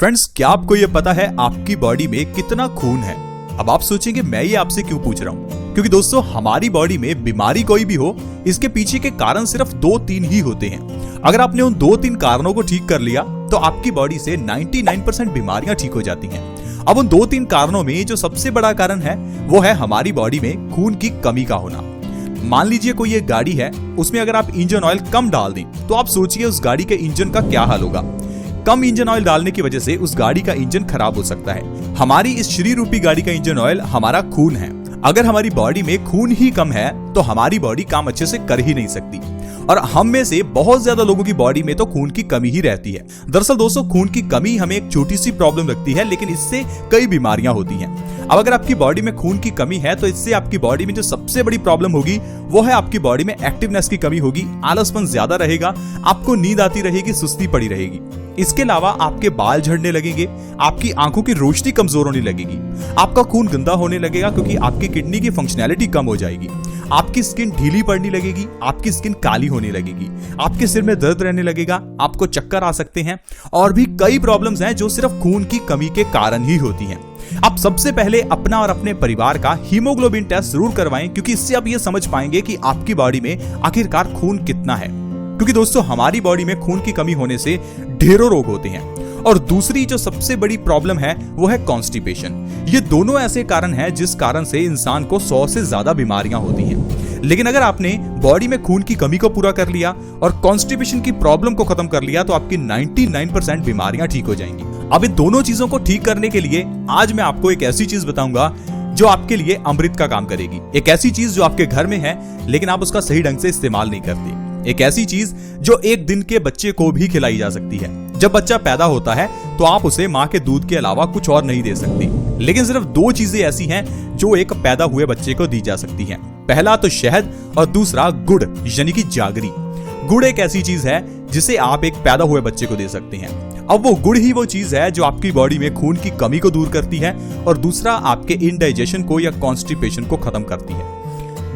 Friends, क्या आपको ये पता है आपकी बॉडी में कितना खून है? अब आप सोचेंगे मैं ये आपसे क्यों पूछ रहा हूँ, क्योंकि दोस्तों हमारी बॉडी में बीमारी कोई भी हो, इसके पीछे के कारण सिर्फ 2-3 ही होते हैं। अगर आपने उन 2-3 कारणों को ठीक कर लिया तो आपकी बॉडी से 99% बीमारियां ठीक हो जाती हैं। अब उन 2-3 कारणों में जो सबसे बड़ा कारण है वो है हमारी बॉडी में खून की कमी का होना। मान लीजिए कोई एक गाड़ी है, उसमें अगर आप इंजन ऑयल कम डाल दें तो आप सोचिए उस गाड़ी के इंजन का क्या हाल होगा। कम इंजन ऑयल डालने की वजह से उस गाड़ी का इंजन खराब हो सकता है। हमारी इस शरीर रूपी गाड़ी का इंजन ऑयल हमारा खून है। अगर हमारी बॉडी में खून ही कम है तो हमारी बॉडी काम अच्छे से कर ही नहीं सकती। और हम में से बहुत ज्यादा लोगों की बॉडी में तो खून की कमी ही रहती है। दरअसल दोस्तों, खून की कमी हमें एक छोटी सी प्रॉब्लम लगती है, लेकिन इससे कई बीमारियां होती हैं। अब अगर आपकी बॉडी में खून की कमी है तो इससे आपकी बॉडी में जो सबसे बड़ी प्रॉब्लम होगी वो है आपकी बॉडी में एक्टिवनेस की कमी होगी, आलसपन ज्यादा रहेगा, आपको नींद आती रहेगी, सुस्ती पड़ी रहेगी। इसके अलावा आपके बाल झड़ने लगेंगे, आपकी आंखों की रोशनी कमजोर होने लगेगी, आपका खून गंदा होने लगेगा क्योंकि आपकी किडनी की फंक्शनैलिटी कम हो जाएगी, आपकी स्किन ढीली पड़ने लगेगी, आपकी स्किन काली होने लगेगी, आपके सिर में दर्द रहने लगेगा, आपको चक्कर आ सकते हैं और भी कई प्रॉब्लम्स हैं जो सिर्फ खून की कमी के कारण ही होती हैं। आप सबसे पहले अपना और अपने परिवार का हीमोग्लोबिन टेस्ट जरूर करवाएं, क्योंकि इससे आप ये समझ पाएंगे कि आपकी बॉडी में आखिरकार खून कितना है। क्योंकि दोस्तों हमारी बॉडी में खून की कमी होने से ढेरों रोग होते हैं। और दूसरी जो सबसे बड़ी प्रॉब्लम है वो है कॉन्स्टिपेशन। ये दोनों ऐसे कारण हैं जिस कारण से इंसान को 100 से ज्यादा बीमारियां होती हैं। लेकिन अगर आपने बॉडी में खून की कमी को पूरा कर लिया और कॉन्स्टिपेशन की प्रॉब्लम को खत्म कर लिया तो आपकी 99% बीमारियां ठीक हो जाएंगी। अब इन दोनों चीजों को ठीक करने के लिए आज मैं आपको एक ऐसी चीज बताऊंगा जो आपके लिए अमृत का काम करेगी। एक ऐसी चीज जो आपके घर में है लेकिन आप उसका सही ढंग से इस्तेमाल नहीं करते। एक ऐसी चीज जो 1 दिन के बच्चे को भी खिलाई जा सकती है। जब बच्चा पैदा होता है तो आप उसे माँ के दूध के अलावा कुछ और नहीं दे सकते, लेकिन सिर्फ 2 चीजें ऐसी हैं जो एक पैदा हुए बच्चे को दी जा सकती हैं। पहला तो शहद और दूसरा गुड़ यानी कि जागरी। गुड़ एक ऐसी चीज है जिसे आप एक पैदा हुए बच्चे को दे सकते हैं। अब वो गुड़ ही वो चीज है जो आपकी बॉडी में खून की कमी को दूर करती है और दूसरा आपके इनडाइजेशन को या कॉन्स्टिपेशन को खत्म करती है।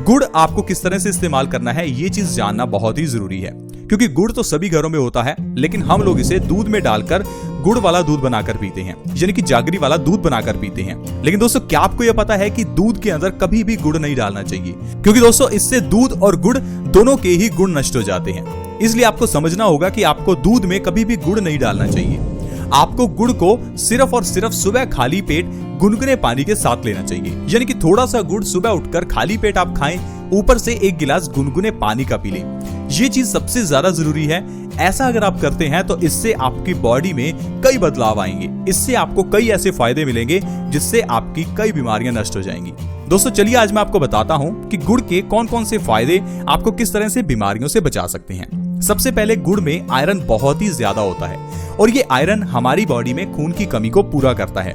गुड़ आपको किस तरह से इस्तेमाल करना है ये चीज जानना बहुत ही जरूरी है, क्योंकि गुड़ तो सभी घरों में होता है, लेकिन हम लोग इसे दूध में डालकर गुड़ वाला दूध बनाकर पीते हैं, यानी कि जागरी वाला दूध बनाकर पीते हैं। लेकिन दोस्तों क्या आपको यह पता है कि दूध के अंदर कभी भी गुड़ नहीं डालना चाहिए, क्योंकि दोस्तों इससे दूध और गुड़ दोनों के ही गुण नष्ट हो जाते हैं। इसलिए आपको समझना होगा कि आपको दूध में कभी भी गुड़ नहीं डालना चाहिए। आपको गुड़ को सिर्फ और सिर्फ सुबह खाली पेट गुनगुने पानी के साथ लेना चाहिए, यानी कि थोड़ा सा गुड़ सुबह उठकर खाली पेट आप खाएं, ऊपर से 1 गिलास गुनगुने पानी का पी लें। ये चीज सबसे ज्यादा जरूरी है। ऐसा अगर आप करते हैं तो इससे आपकी बॉडी में कई बदलाव आएंगे। इससे आपको कई ऐसे फायदे मिलेंगे जिससे आपकी कई बीमारियां नष्ट हो जाएंगी। दोस्तों चलिए आज मैं आपको बताता हूं कि गुड़ के कौन कौन से फायदे आपको किस तरह से बीमारियों से बचा सकते हैं। सबसे पहले गुड़ में आयरन बहुत ही ज्यादा होता है और ये आयरन हमारी बॉडी में खून की कमी को पूरा करता है।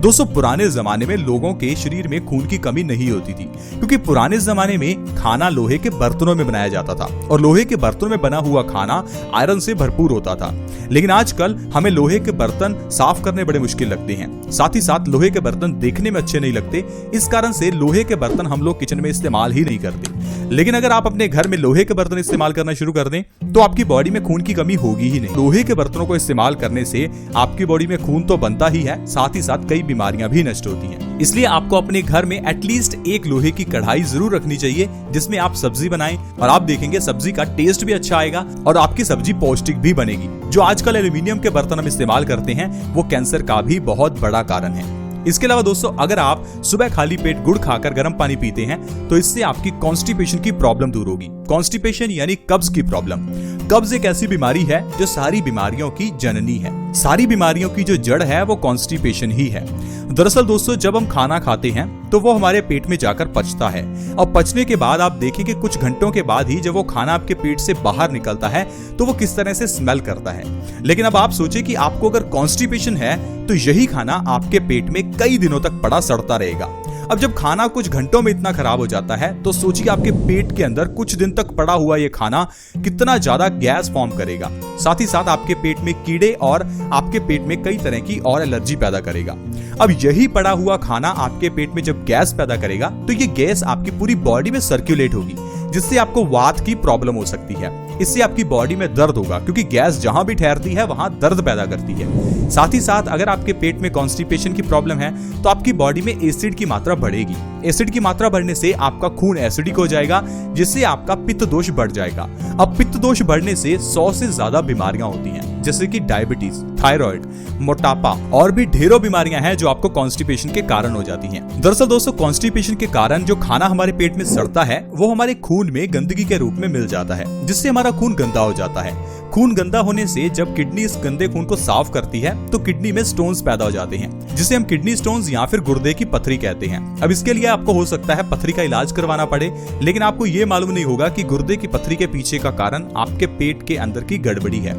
दोस्तों पुराने जमाने में लोगों के शरीर में खून की कमी नहीं होती थी, क्योंकि पुराने जमाने में खाना लोहे के बर्तनों में बनाया जाता था और लोहे के बर्तनों में बना हुआ खाना आयरन से भरपूर होता था। लेकिन आजकल हमें लोहे के बर्तन साफ करने बड़े मुश्किल लगते हैं, साथ ही साथ लोहे के बर्तन देखने में अच्छे नहीं लगते। इस कारण से लोहे के बर्तन हम लोग किचन में इस्तेमाल ही नहीं करते। लेकिन अगर आप अपने घर में लोहे के बर्तन इस्तेमाल करना शुरू कर दें तो आपकी बॉडी में खून की कमी होगी ही नहीं। लोहे के बर्तनों को इस्तेमाल करने से आपकी बॉडी में खून तो बनता ही है, साथ ही साथ कई बीमारियां भी नष्ट होती हैं। इसलिए आपको अपने घर में एटलीस्ट 1 लोहे की कढ़ाई जरूर रखनी चाहिए जिसमें आप सब्जी बनाएं, और आप देखेंगे सब्जी का टेस्ट भी अच्छा आएगा और आपकी सब्जी पौष्टिक भी बनेगी। जो आजकल एल्यूमिनियम के बर्तन हम इस्तेमाल करते हैं वो कैंसर का भी बहुत बड़ा कारण है। इसके अलावा दोस्तों अगर आप सुबह खाली पेट गुड़ खाकर गर्म पानी पीते हैं तो इससे आपकी कॉन्स्टिपेशन की प्रॉब्लम दूर होगी। कॉन्स्टिपेशन यानी कब्ज की प्रॉब्लम। कब्ज एक ऐसी बीमारी है जो सारी बीमारियों की जननी है। सारी बीमारियों की जो जड़ है वो कॉन्स्टिपेशन ही है। दरअसल दोस्तों जब हम खाना खाते हैं तो वो हमारे पेट में जाकर पचता है और पचने के बाद आप देखेंगे कुछ घंटों के बाद ही जब वो खाना आपके पेट से बाहर निकलता है तो वो किस तरह से स्मेल करता है। लेकिन अब आप सोचिए कि आपको अगर कॉन्स्टिपेशन है तो यही खाना आपके पेट में कई दिनों तक पड़ा सड़ता रहेगा। अब जब खाना कुछ घंटों में इतना खराब हो जाता है तो सोचिए आपके पेट के अंदर कुछ दिन तक पड़ा हुआ ये खाना कितना ज्यादा गैस फॉर्म करेगा। साथ ही साथ आपके पेट में कीड़े और आपके पेट में कई तरह की और एलर्जी पैदा करेगा। अब यही पड़ा हुआ खाना आपके पेट में जब गैस पैदा करेगा तो ये गैस आपकी पूरी बॉडी में सर्कुलेट होगी, जिससे आपको वात की प्रॉब्लम हो सकती है। इससे आपकी बॉडी में दर्द होगा, क्योंकि गैस जहां भी ठहरती है वहां दर्द पैदा करती है। साथ ही साथ अगर आपके पेट में कॉन्स्टिपेशन की प्रॉब्लम है तो आपकी बॉडी में एसिड की मात्रा बढ़ेगी। एसिड की मात्रा बढ़ने से आपका खून एसिडिक हो जाएगा, जिससे आपका पित्त दोष बढ़ जाएगा। अब पित्त दोष बढ़ने से 100 से ज्यादा बीमारियां होती हैं, जैसे कि डायबिटीज, थायराइड, मोटापा और भी ढेरों बीमारियां हैं जो आपको कॉन्स्टिपेशन के कारण हो जाती हैं। दरअसल दोस्तों, कॉन्स्टिपेशन के कारण जो खाना हमारे पेट में सड़ता है वो हमारे खून में गंदगी के रूप में मिल जाता है, जिससे हमारा खून गंदा हो जाता है। खून गंदा होने से जब किडनी इस गंदे खून को साफ करती है तो किडनी में स्टोन्स पैदा हो जाते हैं, जिसे हम किडनी स्टोन्स या फिर गुर्दे की पथरी कहते हैं। अब इसके लिए आपको हो सकता है पथरी का इलाज करवाना पड़े, लेकिन आपको ये मालूम नहीं होगा कि गुर्दे की पथरी के पीछे का कारण आपके पेट के अंदर की गड़बड़ी है।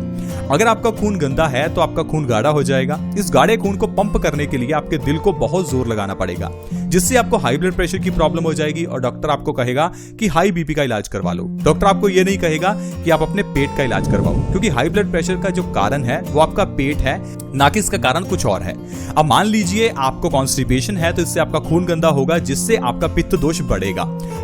अगर आपका खून गंदा है तो आपका खून गाढ़ा हो जाएगा। इस गाढ़े खून को पंप करने के लिए आपके दिल को बहुत जोर लगाना पड़ेगा, जिससे आपको हाई ब्लड प्रेशर की प्रॉब्लम हो जाएगी और डॉक्टर आपको कहेगा कि हाई बीपी का इलाज करवा लो। डॉक्टर आपको ये नहीं कहेगा कि आप अपने पेट का इलाज करवाओ, क्योंकि हाई ब्लड प्रेशर का जो कारण है वो आपका पेट है, ना कि इसका कारण कुछ और है। अब मान लीजिए आपको कॉन्स्टिपेशन है तो इससे आपका खून गंदा होगा, जिससे आपका पित्त दोष बढ़ेगा।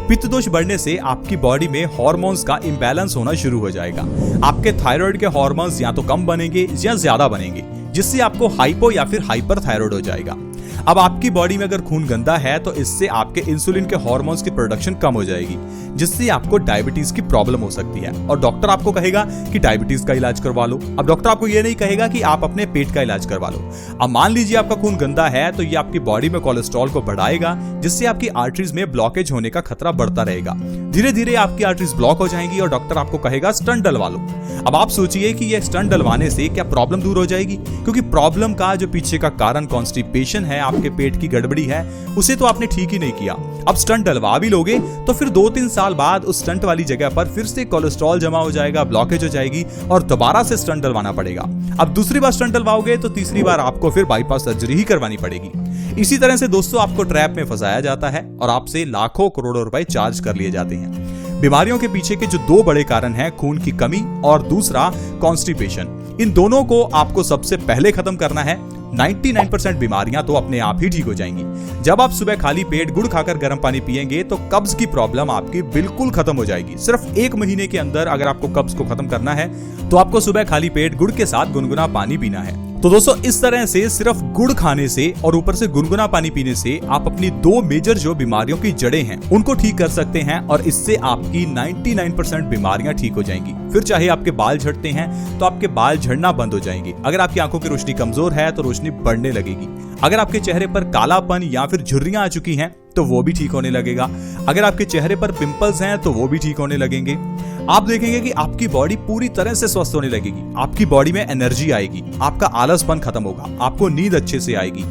पित्त दोष बढ़ने से आपकी बॉडी में हार्मोन्स का इंबैलेंस होना शुरू हो जाएगा। आपके थायराइड के हार्मोन्स या तो कम बनेंगे या ज्यादा बनेंगे, जिससे आपको हाइपो या फिर हाइपर थायराइड हो जाएगा। अब आपकी बॉडी में अगर खून गंदा है तो इससे आपके इंसुलिन के हार्मोन्स की प्रोडक्शन कम हो जाएगी, जिससे आपको डायबिटीज की प्रॉब्लम हो सकती है और डॉक्टर आपको कहेगा कि डायबिटीज का इलाज करवा लो। अब डॉक्टर आपको ये नहीं कहेगा कि आप अपने पेट का इलाज करवा लो। अब मान लीजिए आपका खून गंदा है तो ये आपकी बॉडी में कोलेस्ट्रॉल को बढ़ाएगा, जिससे आपकी आर्टरीज में ब्लॉकेज होने का खतरा बढ़ता रहेगा। धीरे धीरे आपकी आर्टरीज ब्लॉक हो जाएंगी और डॉक्टर आपको कहेगा स्टंट डलवा लो। अब आप सोचिए कि ये स्टंट डलवाने से क्या प्रॉब्लम दूर हो जाएगी, क्योंकि प्रॉब्लम का जो पीछे का कारण कॉन्स्टिपेशन है, आपके पेट की गड़बड़ी है, उसे तो आपने ठीक ही नहीं किया। अब स्टंट डलवा भी लोगे तो फिर 2-3 साल बाद उस स्टंट वाली जगह पर फिर से कोलेस्ट्रॉल जमा हो जाएगा, ब्लॉकेज हो जाएगी और दोबारा से स्टंट डलवाना पड़ेगा। अब दूसरी बार स्टंट डलवाओगे तो तीसरी बार आपको फिर बाईपास सर्जरी ही करवानी पड़ेगी। इसी तरह से दोस्तों आपको ट्रैप में फंसाया जाता है और आपसे लाखों करोड़ों रुपए चार्ज कर लिए जाते हैं। बीमारियों के पीछे के जो 2 बड़े कारण हैं, खून की कमी और दूसरा कॉन्स्टिपेशन, इन दोनों को आपको सबसे पहले खत्म करना है। 99% बीमारियां तो अपने आप ही ठीक हो जाएंगी। जब आप सुबह खाली पेट गुड़ खाकर गर्म पानी पिएंगे तो कब्ज की प्रॉब्लम आपकी बिल्कुल खत्म हो जाएगी। सिर्फ 1 महीने के अंदर अगर आपको कब्ज को खत्म करना है तो आपको सुबह खाली पेट गुड़ के साथ गुनगुना पानी पीना है। तो दोस्तों, इस तरह से सिर्फ गुड़ खाने से और ऊपर से गुनगुना पानी पीने से आप अपनी 2 मेजर जो बीमारियों की जड़ें हैं उनको ठीक कर सकते हैं और इससे आपकी 99% बीमारियां ठीक हो जाएंगी। फिर चाहे आपके बाल झड़ते हैं तो आपके बाल झड़ना बंद हो जाएंगे। अगर आपकी आंखों की रोशनी कमजोर है तो रोशनी बढ़ने लगेगी। अगर आपके चेहरे पर कालापन या फिर झुर्रियां आ चुकी हैं तो वो भी ठीक होने लगेगा। अगर आपके चेहरे पर पिंपल्स हैं तो वो भी ठीक होने लगेंगे। आप देखेंगे कि आपकी बॉडी पूरी तरह से स्वस्थ होने लगेगी। आपकी बॉडी में एनर्जी आएगी, आपका आलसपन खत्म होगा, आपको नींद अच्छे से आएगी।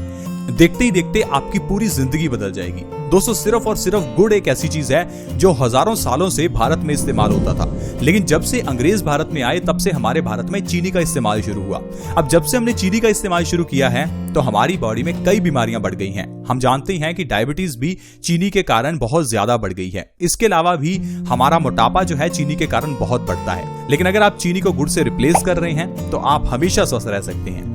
देखते ही देखते आपकी पूरी जिंदगी बदल जाएगी। दोस्तों, सिर्फ और सिर्फ गुड़ एक ऐसी चीज है जो हजारों सालों से भारत में इस्तेमाल होता था, लेकिन जब से अंग्रेज भारत में आए तब से हमारे भारत में चीनी का इस्तेमाल शुरू हुआ। अब जब से हमने चीनी का इस्तेमाल शुरू किया है तो हमारी बॉडी में कई बीमारियां बढ़ गई हैं। हम जानते हैं कि डायबिटीज भी चीनी के कारण बहुत ज्यादा बढ़ गई है। इसके अलावा भी हमारा मोटापा जो है चीनी के कारण बहुत बढ़ता है। लेकिन अगर आप चीनी को गुड़ से रिप्लेस कर रहे हैं तो आप हमेशा स्वस्थ रह सकते हैं।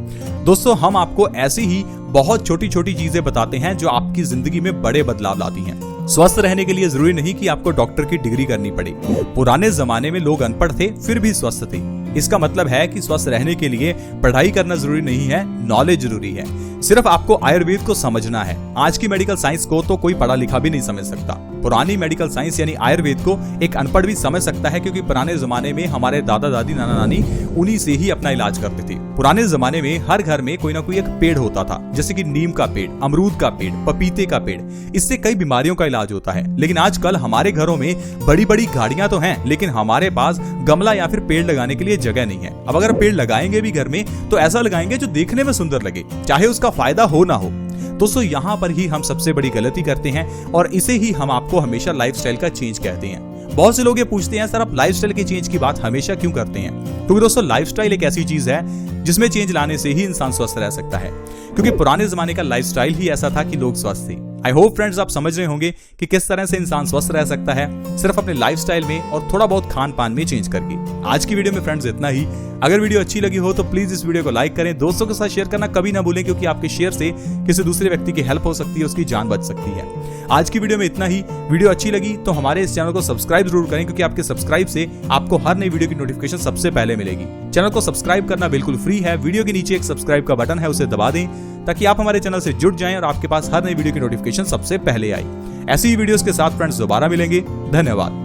दोस्तों, हम आपको ऐसी ही बहुत छोटी छोटी चीजें बताते हैं जो आपकी जिंदगी में बड़े बदलाव लाती हैं। स्वस्थ रहने के लिए जरूरी नहीं कि आपको डॉक्टर की डिग्री करनी पड़े। पुराने जमाने में लोग अनपढ़ थे फिर भी स्वस्थ थे। इसका मतलब है कि स्वस्थ रहने के लिए पढ़ाई करना जरूरी नहीं है, नॉलेज जरूरी है। सिर्फ आपको आयुर्वेद को समझना है। आज की मेडिकल साइंस को तो कोई पढ़ा लिखा भी नहीं समझ सकता। पुरानी मेडिकल साइंस यानी आयुर्वेद को एक अनपढ़ भी समझ सकता है, क्योंकि पुराने जमाने में हमारे दादा दादी नाना नानी उन्हीं से ही अपना इलाज करते थे। पुराने जमाने में हर घर में कोई ना कोई एक पेड़ होता था, जैसे कि नीम का पेड़, अमरूद का पेड़, पपीते का पेड़। इससे कई बीमारियों का इलाज होता है। लेकिन आजकल हमारे घरों में बड़ी बड़ी गाड़ियां तो हैं, लेकिन हमारे पास गमला या फिर पेड़ लगाने के लिए जगह नहीं है। अब अगर पेड़ लगाएंगे भी घर में तो ऐसा लगाएंगे जो देखने में सुंदर लगे, चाहे उसका फायदा हो ना हो। दोस्तों, यहाँ पर ही हम सबसे बड़ी गलती करते हैं और इसे ही हम आपको हमेशा लाइफस्टाइल का चेंज कहते हैं। बहुत से लोग ये पूछते हैं, सर आप लाइफस्टाइल के चेंज की बात हमेशा क्यों करते हैं? क्योंकि दोस्तों, लाइफस्टाइल एक ऐसी चीज है जिसमें चेंज लाने से ही इंसान स्वस्थ रह सकता है। क्योंकि पुराने जमाने का लाइफस्टाइल ही ऐसा था कि लोग स्वस्थ थे। आई होप फ्रेंड्स आप समझ रहे होंगे कि किस तरह से इंसान स्वस्थ रह सकता है सिर्फ अपने लाइफस्टाइल में और थोड़ा बहुत खान पान में चेंज करके। आज की वीडियो में फ्रेंड्स इतना ही। अगर वीडियो अच्छी लगी हो तो प्लीज इस वीडियो को लाइक करें, दोस्तों के साथ शेयर करना कभी ना भूलें, क्योंकि आपके शेयर से किसी दूसरे व्यक्ति की हेल्प हो सकती है, उसकी जान बच सकती है। आज की वीडियो में इतना ही। वीडियो अच्छी लगी तो हमारे इस चैनल को सब्सक्राइब जरूर करें, क्योंकि आपके सब्सक्राइब से आपको हर नई वीडियो की नोटिफिकेशन सबसे पहले मिलेगी। चैनल को सब्सक्राइब करना बिल्कुल फ्री है। वीडियो के नीचे एक सब्सक्राइब का बटन है, उसे दबा दें ताकि आप हमारे चैनल से जुड़ जाएं और आपके पास हर नई वीडियो की नोटिफिकेशन सबसे पहले आए। ऐसी ही वीडियोस के साथ फ्रेंड्स दोबारा मिलेंगे। धन्यवाद।